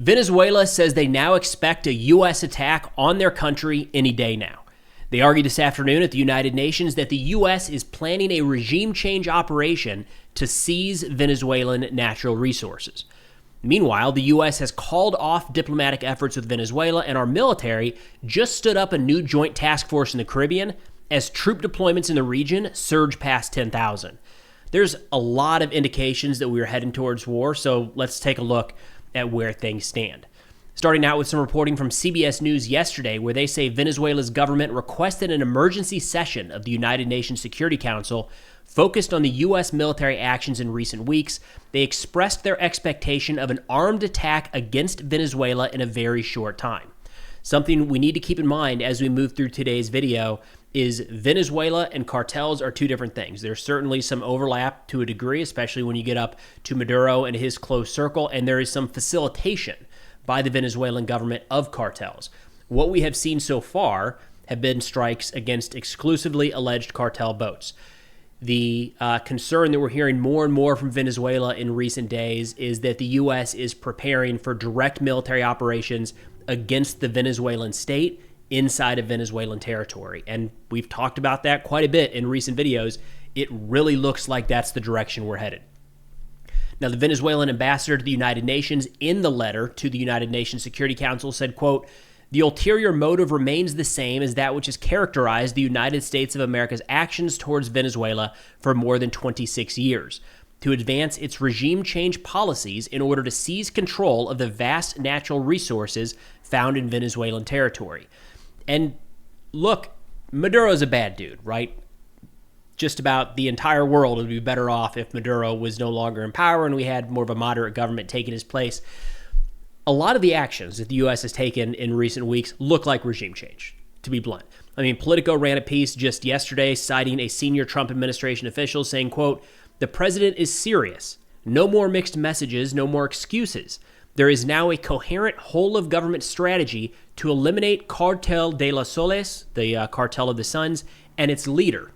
Venezuela says they now expect a U.S. attack on their country any day now. They argued this afternoon at the United Nations that the U.S. is planning a regime change operation to seize Venezuelan natural resources. Meanwhile, the U.S. has called off diplomatic efforts with Venezuela, and our military just stood up a new joint task force in the Caribbean as troop deployments in the region surge past 10,000. There's a lot of indications that we are heading towards war, so let's take a look at where things stand. Starting out with some reporting from CBS News yesterday, where they say Venezuela's government requested an emergency session of the United Nations Security Council focused on the U.S. military actions in recent weeks. They expressed their expectation of an armed attack against Venezuela in a very short time. Something we need to keep in mind as we move through today's video is Venezuela and cartels are two different things. There's certainly some overlap to a degree, especially when you get up to Maduro and his close circle, and there is some facilitation by the Venezuelan government of cartels. What we have seen so far have been strikes against exclusively alleged cartel boats. The concern that we're hearing more and more from Venezuela in recent days is that the U.S. is preparing for direct military operations against the Venezuelan state inside of Venezuelan territory. And we've talked about that quite a bit in recent videos. It really looks like that's the direction we're headed. Now, the Venezuelan ambassador to the United Nations in the letter to the United Nations Security Council said, quote, "The ulterior motive remains the same as that which has characterized the United States of America's actions towards Venezuela for more than 26 years, to advance its regime change policies in order to seize control of the vast natural resources found in Venezuelan territory." And look, Maduro's a bad dude, right? Just about the entire world would be better off if Maduro was no longer in power and we had more of a moderate government taking his place. A lot of the actions that the U.S. has taken in recent weeks look like regime change, to be blunt. I mean, Politico ran a piece just yesterday citing a senior Trump administration official saying, quote, "The president is serious. No more mixed messages, no more excuses. There is now a coherent whole-of-government strategy to eliminate Cartel de los Soles, the Cartel of the Suns, and its leader."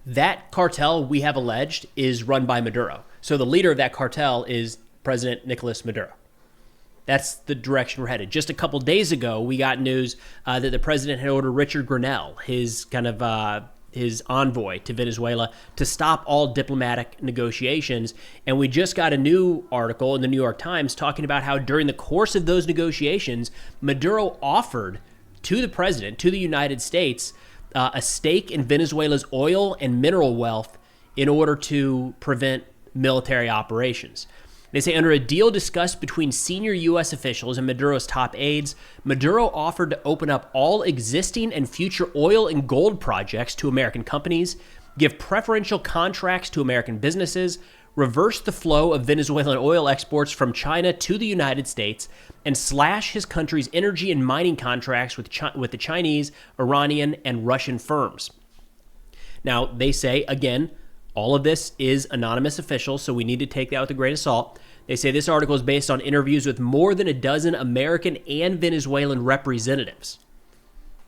That cartel, we have alleged, is run by Maduro. So the leader of that cartel is President Nicolas Maduro. That's the direction we're headed. Just a couple days ago, we got news that the president had ordered Richard Grenell, his his envoy to Venezuela, to stop all diplomatic negotiations. And we just got a new article in the New York Times talking about how during the course of those negotiations, Maduro offered to the president, to the United States, a stake in Venezuela's oil and mineral wealth in order to prevent military operations. They say under a deal discussed between senior U.S. officials and Maduro's top aides, Maduro offered to open up all existing and future oil and gold projects to American companies, give preferential contracts to American businesses, reverse the flow of Venezuelan oil exports from China to the United States, and slash his country's energy and mining contracts with the Chinese, Iranian, and Russian firms. Now, they say, again, all of this is anonymous officials, so we need to take that with a grain of salt. They say this article is based on interviews with more than a dozen American and Venezuelan representatives.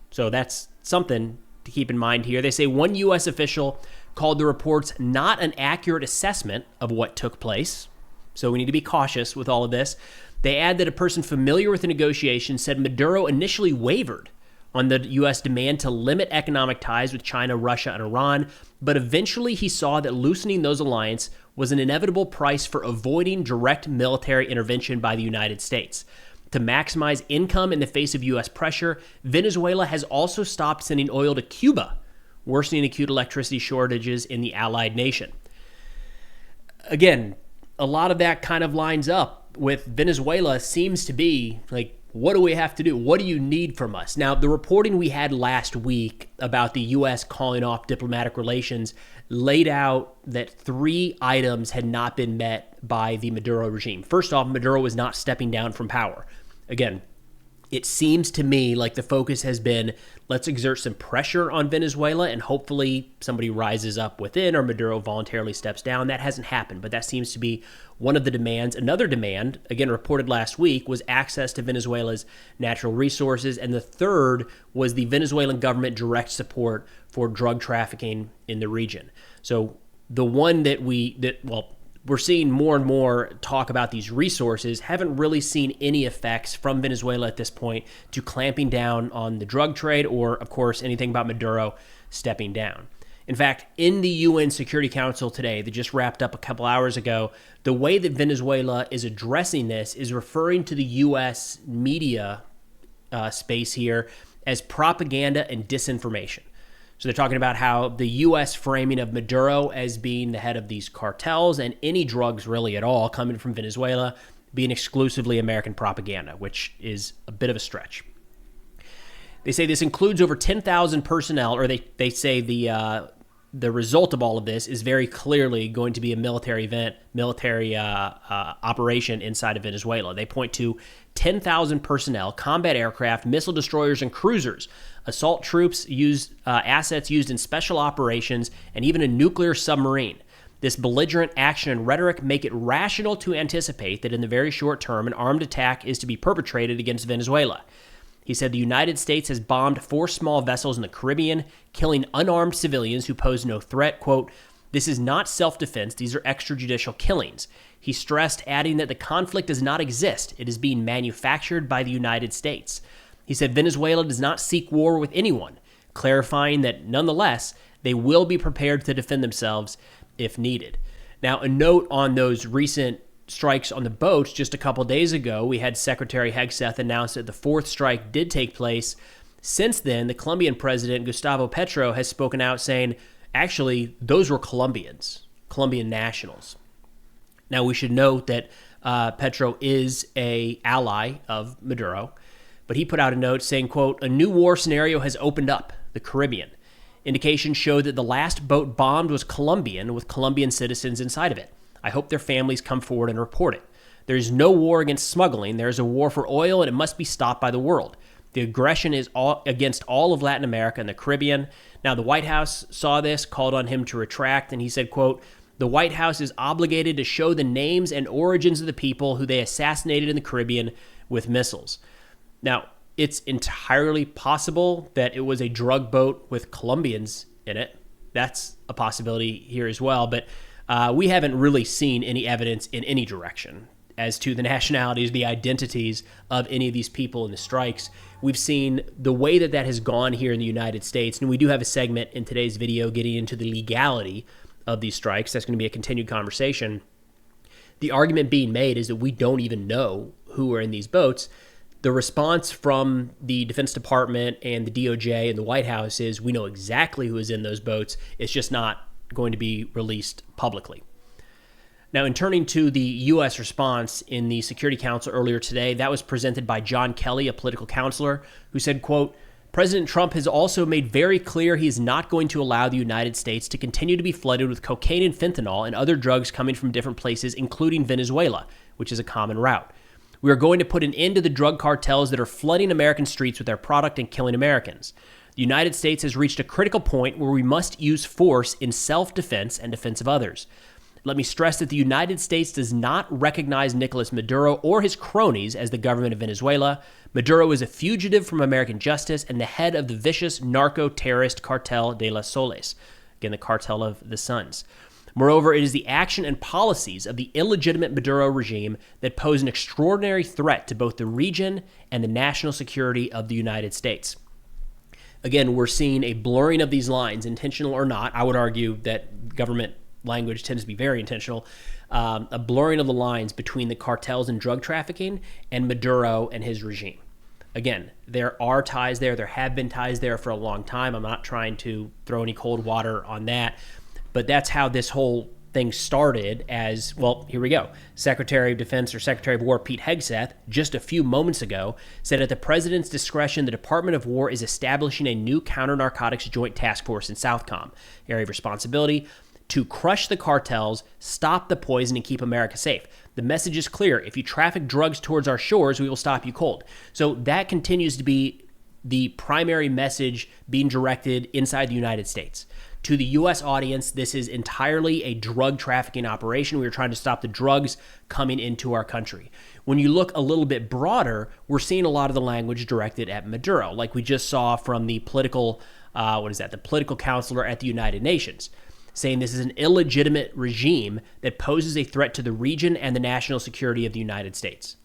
So that's something to keep in mind here. They say one U.S. official called the reports not an accurate assessment of what took place. So we need to be cautious with all of this. They add that a person familiar with the negotiations said Maduro initially wavered on the U.S. demand to limit economic ties with China, Russia, and Iran, but eventually he saw that loosening those alliances was an inevitable price for avoiding direct military intervention by the United States. To maximize income in the face of U.S. pressure, Venezuela has also stopped sending oil to Cuba, worsening acute electricity shortages in the allied nation. Again, a lot of that kind of lines up with Venezuela seems to be like, what do we have to do? What do you need from us? Now, the reporting we had last week about the U.S. calling off diplomatic relations laid out that 3 items had not been met by the Maduro regime. First off, Maduro was not stepping down from power. Again, it seems to me like the focus has been, let's exert some pressure on Venezuela and hopefully somebody rises up within or Maduro voluntarily steps down. That hasn't happened, but that seems to be one of the demands. Another demand, again reported last week, was access to Venezuela's natural resources. And the third was the Venezuelan government direct support for drug trafficking in the region. So the one that we're seeing more and more talk about these resources, haven't really seen any effects from Venezuela at this point to clamping down on the drug trade or, of course, anything about Maduro stepping down. In fact, in the UN Security Council today, that just wrapped up a couple hours ago, the way that Venezuela is addressing this is referring to the U.S. media space here as propaganda and disinformation. So they're talking about how the U.S. framing of Maduro as being the head of these cartels and any drugs really at all coming from Venezuela being exclusively American propaganda, which is a bit of a stretch. They say this includes over 10,000 personnel, or they say the result of all of this is very clearly going to be a military operation inside of Venezuela. They point to 10,000 personnel, combat aircraft, missile destroyers, and cruisers, assault troops, assets used in special operations, and even a nuclear submarine. This belligerent action and rhetoric make it rational to anticipate that in the very short term, an armed attack is to be perpetrated against Venezuela. He said the United States has bombed 4 small vessels in the Caribbean, killing unarmed civilians who pose no threat. Quote, "This is not self-defense. These are extrajudicial killings." He stressed, adding that the conflict does not exist. It is being manufactured by the United States. He said Venezuela does not seek war with anyone, clarifying that nonetheless, they will be prepared to defend themselves if needed. Now, a note on those recent strikes on the boats. Just a couple days ago, we had Secretary Hegseth announce that the 4th strike did take place. Since then, the Colombian president, Gustavo Petro, has spoken out saying, actually, those were Colombians, Colombian nationals. Now, we should note that Petro is an ally of Maduro, but he put out a note saying, quote, "A new war scenario has opened up, the Caribbean. Indications show that the last boat bombed was Colombian, with Colombian citizens inside of it. I hope their families come forward and report it. There is no war against smuggling. There is a war for oil, and it must be stopped by the world. The aggression is against all of Latin America and the Caribbean." Now, the White House saw this, called on him to retract, and he said, quote, "The White House is obligated to show the names and origins of the people who they assassinated in the Caribbean with missiles." Now, it's entirely possible that it was a drug boat with Colombians in it. That's a possibility here as well, but we haven't really seen any evidence in any direction as to the nationalities, the identities of any of these people in the strikes. We've seen the way that has gone here in the United States, and we do have a segment in today's video getting into the legality of these strikes. That's going to be a continued conversation. The argument being made is that we don't even know who are in these boats. The response from the Defense Department and the DOJ and the White House is we know exactly who is in those boats. It's just not going to be released publicly. Now, in turning to the U.S. response in the Security Council earlier today, that was presented by John Kelly, a political counselor, who said, quote, "President Trump has also made very clear he is not going to allow the United States to continue to be flooded with cocaine and fentanyl and other drugs coming from different places, including Venezuela, which is a common route. We are going to put an end to the drug cartels that are flooding American streets with their product and killing Americans. The United States has reached a critical point where we must use force in self-defense and defense of others. Let me stress that the United States does not recognize Nicolas Maduro or his cronies as the government of Venezuela. Maduro is a fugitive from American justice and the head of the vicious narco-terrorist Cartel de las Soles, again, the Cartel of the Suns. Moreover, it is the action and policies of the illegitimate Maduro regime that pose an extraordinary threat to both the region and the national security of the United States." Again, we're seeing a blurring of these lines, intentional or not. I would argue that government language tends to be very intentional. A blurring of the lines between the cartels and drug trafficking and Maduro and his regime. Again, there are ties there. There have been ties there for a long time. I'm not trying to throw any cold water on that, but that's how this whole thing started as, well, here we go. Secretary of Defense or Secretary of War Pete Hegseth, just a few moments ago, said at the president's discretion, the Department of War is establishing a new counter-narcotics joint task force in Southcom, area of responsibility, to crush the cartels, stop the poison, and keep America safe. The message is clear. If you traffic drugs towards our shores, we will stop you cold. So that continues to be the primary message being directed inside the United States. To the U.S. audience, this is entirely a drug trafficking operation. We are trying to stop the drugs coming into our country. When you look a little bit broader, we're seeing a lot of the language directed at Maduro, like we just saw from the political, the political counselor at the United Nations. saying this is an illegitimate regime that poses a threat to the region and the national security of the United States.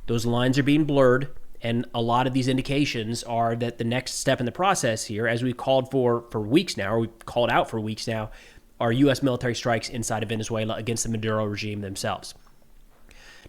Those lines are being blurred, and a lot of these indications are that the next step in the process here, as we've called for weeks now, or we've called out for weeks now, are U.S. military strikes inside of Venezuela against the Maduro regime themselves.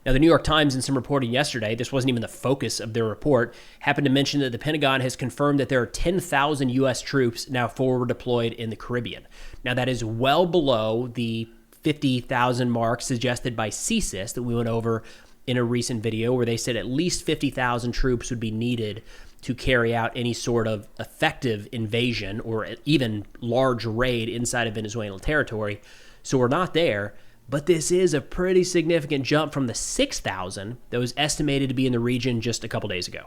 Now, the New York Times, in some reporting yesterday, this wasn't even the focus of their report, happened to mention that the Pentagon has confirmed that there are 10,000 U.S. troops now forward deployed in the Caribbean. Now, that is well below the 50,000 mark suggested by CSIS that we went over in a recent video, where they said at least 50,000 troops would be needed to carry out any sort of effective invasion or even large raid inside of Venezuelan territory. So we're not there. But this is a pretty significant jump from the 6,000 that was estimated to be in the region just a couple days ago.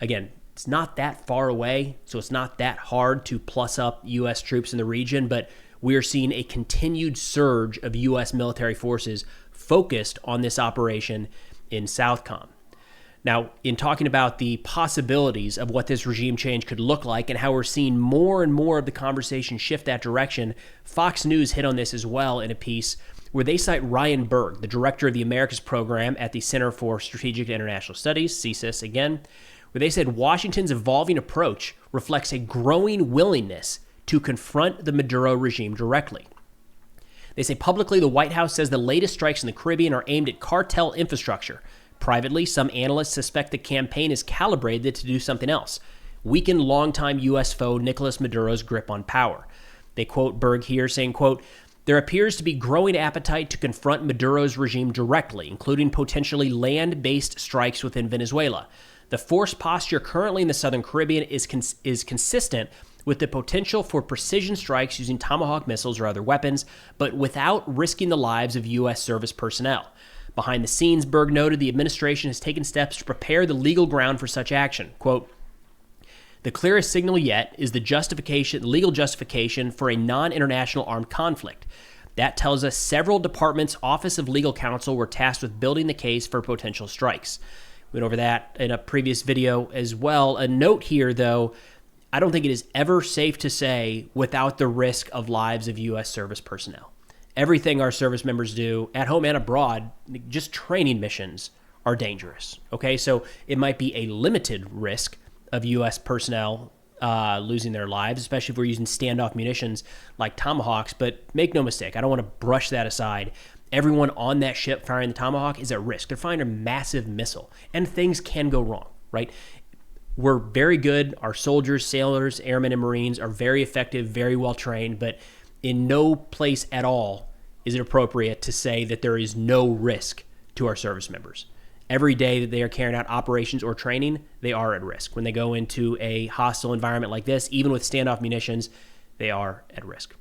Again, it's not that far away, so it's not that hard to plus up U.S. troops in the region, but we are seeing a continued surge of U.S. military forces focused on this operation in Southcom. Now, in talking about the possibilities of what this regime change could look like and how we're seeing more and more of the conversation shift that direction, Fox News hit on this as well in a piece where they cite Ryan Berg, the director of the Americas program at the Center for Strategic and International Studies, CSIS again, where they said Washington's evolving approach reflects a growing willingness to confront the Maduro regime directly. They say publicly the White House says the latest strikes in the Caribbean are aimed at cartel infrastructure. Privately, some analysts suspect the campaign is calibrated to do something else, weaken longtime U.S. foe Nicolas Maduro's grip on power. They quote Berg here saying, quote, "There appears to be growing appetite to confront Maduro's regime directly, including potentially land-based strikes within Venezuela. The force posture currently in the Southern Caribbean is consistent with the potential for precision strikes using Tomahawk missiles or other weapons, but without risking the lives of U.S. service personnel. Behind the scenes," Berg noted, the administration has taken steps to prepare the legal ground for such action. Quote, "The clearest signal yet is the legal justification for a non-international armed conflict. That tells us several departments' Office of Legal Counsel were tasked with building the case for potential strikes." We went over that in a previous video as well. A note here, though, I don't think it is ever safe to say without the risk of lives of U.S. service personnel. Everything our service members do at home and abroad, just training missions, are dangerous. Okay, so it might be a limited risk of U.S. personnel losing their lives, especially if we're using standoff munitions like Tomahawks. But make no mistake, I don't want to brush that aside. Everyone on that ship firing the Tomahawk is at risk. They're firing a massive missile, and things can go wrong, right? We're very good. Our soldiers, sailors, airmen, and Marines are very effective, very well trained, but in no place at all is it appropriate to say that there is no risk to our service members. Every day that they are carrying out operations or training, they are at risk. When they go into a hostile environment like this, even with standoff munitions, they are at risk.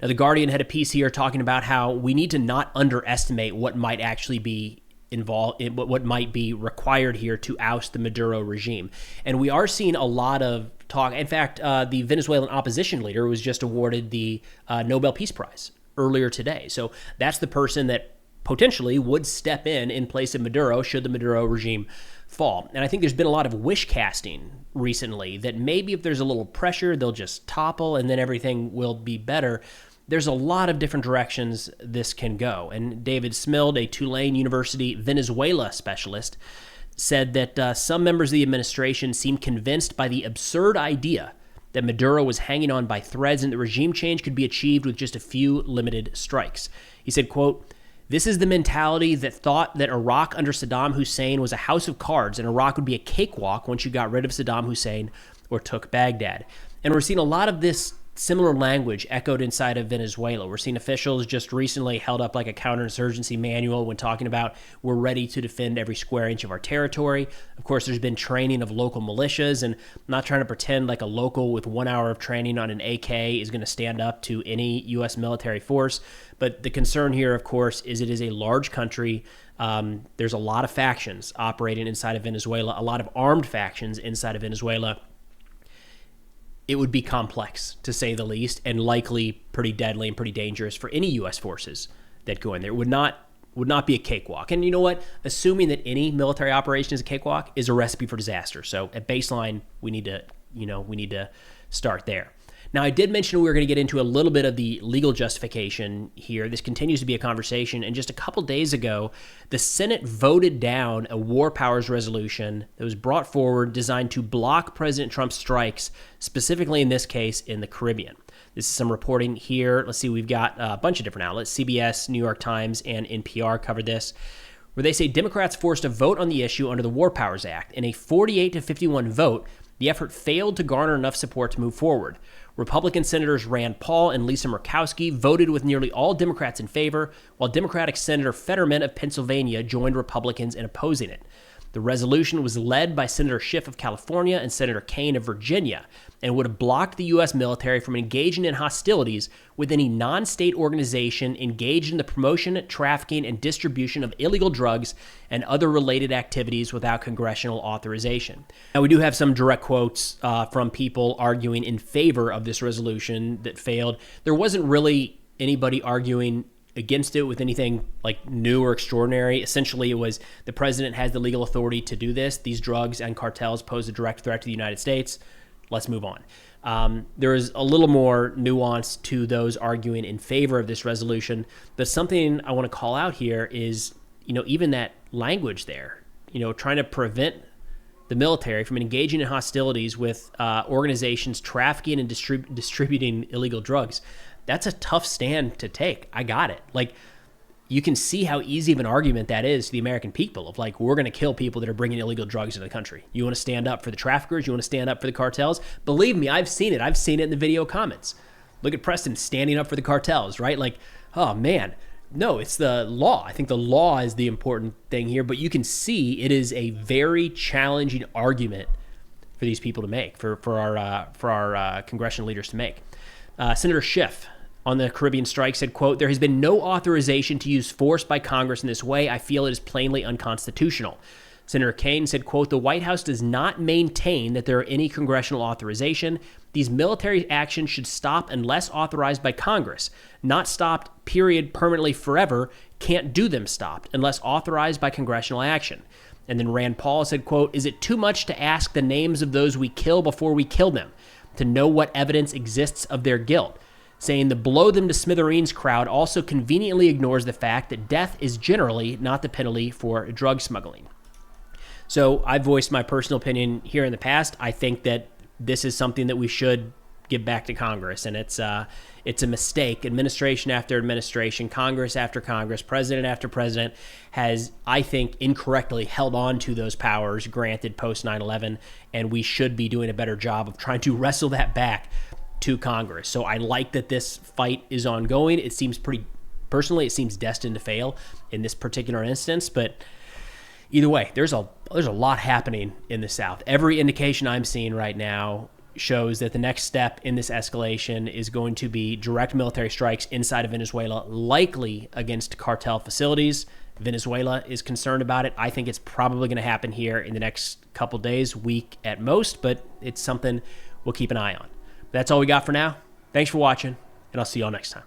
Now, The Guardian had a piece here talking about how we need to not underestimate what might actually be involved, what might be required here to oust the Maduro regime. And we are seeing a lot of talk. In fact, the Venezuelan opposition leader was just awarded the Nobel Peace Prize earlier today. So that's the person that potentially would step in place of Maduro should the Maduro regime fall. And I think there's been a lot of wish casting recently that maybe if there's a little pressure, they'll just topple and then everything will be better. There's a lot of different directions this can go. And David Smild, a Tulane University Venezuela specialist, said that some members of the administration seemed convinced by the absurd idea that Maduro was hanging on by threads and that regime change could be achieved with just a few limited strikes. He said, quote, "This is the mentality that thought that Iraq under Saddam Hussein was a house of cards and Iraq would be a cakewalk once you got rid of Saddam Hussein or took Baghdad." And we're seeing a lot of this similar language echoed inside of Venezuela. We're seeing officials just recently held up like a counterinsurgency manual when talking about we're ready to defend every square inch of our territory. Of course, there's been training of local militias, and I'm not trying to pretend like a local with 1 hour of training on an AK is going to stand up to any U.S. military force. But the concern here, of course, is it is a large country. There's a lot of factions operating inside of Venezuela, a lot of armed factions inside of Venezuela. It would be complex, to say the least, and likely pretty deadly and pretty dangerous for any U.S. forces that go in there. It would not be a cakewalk. And you know what? Assuming that any military operation is a cakewalk is a recipe for disaster. So at baseline, we need to start there. Now, I did mention we were going to get into a little bit of the legal justification here. This continues to be a conversation. And just a couple days ago, the Senate voted down a war powers resolution that was brought forward designed to block President Trump's strikes, specifically in this case in the Caribbean. This is some reporting here. Let's see, we've got a bunch of different outlets. CBS, New York Times, and NPR covered this, where they say Democrats forced a vote on the issue under the War Powers Act. In a 48-51 vote, the effort failed to garner enough support to move forward. Republican Senators Rand Paul and Lisa Murkowski voted with nearly all Democrats in favor, while Democratic Senator Fetterman of Pennsylvania joined Republicans in opposing it. The resolution was led by Senator Schiff of California and Senator Kaine of Virginia, and would have blocked the U.S. military from engaging in hostilities with any non-state organization engaged in the promotion, trafficking, and distribution of illegal drugs and other related activities without congressional authorization. Now, we do have some direct quotes from people arguing in favor of this resolution that failed. There wasn't really anybody arguing against it with anything like new or extraordinary. Essentially, it was the president has the legal authority to do this. These drugs and cartels pose a direct threat to the United States. Let's move on. There is a little more nuance to those arguing in favor of this resolution, but something I want to call out here is, even that language there, trying to prevent the military from engaging in hostilities with organizations trafficking and distributing illegal drugs. That's a tough stand to take. I got it. You can see how easy of an argument that is to the American people of we're going to kill people that are bringing illegal drugs into the country. You want to stand up for the traffickers? You want to stand up for the cartels? Believe me, I've seen it. I've seen it in the video comments. Look at Preston standing up for the cartels, right? Oh man, no, it's the law. I think the law is the important thing here, but you can see it is a very challenging argument for these people to make, for our congressional leaders to make. Senator Schiff on the Caribbean strike said, quote, "There has been no authorization to use force by Congress in this way. I feel it is plainly unconstitutional." Senator Kaine said, quote, "The White House does not maintain that there are any congressional authorization. These military actions should stop unless authorized by Congress. Not stopped, period, permanently forever. Can't do them stopped unless authorized by congressional action." And then Rand Paul said, quote, "Is it too much to ask the names of those we kill before we kill them, to know what evidence exists of their guilt?" Saying the blow them to smithereens crowd also conveniently ignores the fact that death is generally not the penalty for drug smuggling. So I've voiced my personal opinion here in the past. I think that this is something that we should give back to Congress, and it's a mistake. Administration after administration, Congress after Congress, president after president has, I think, incorrectly held on to those powers granted post 9/11, and we should be doing a better job of trying to wrestle that back to Congress. So I like that this fight is ongoing. It seems personally, it seems destined to fail in this particular instance, but either way, there's a lot happening in the South. Every indication I'm seeing right now shows that the next step in this escalation is going to be direct military strikes inside of Venezuela, likely against cartel facilities. Venezuela is concerned about it. I think it's probably going to happen here in the next couple days, week at most, but it's something we'll keep an eye on. That's all we got for now. Thanks for watching, and I'll see you all next time.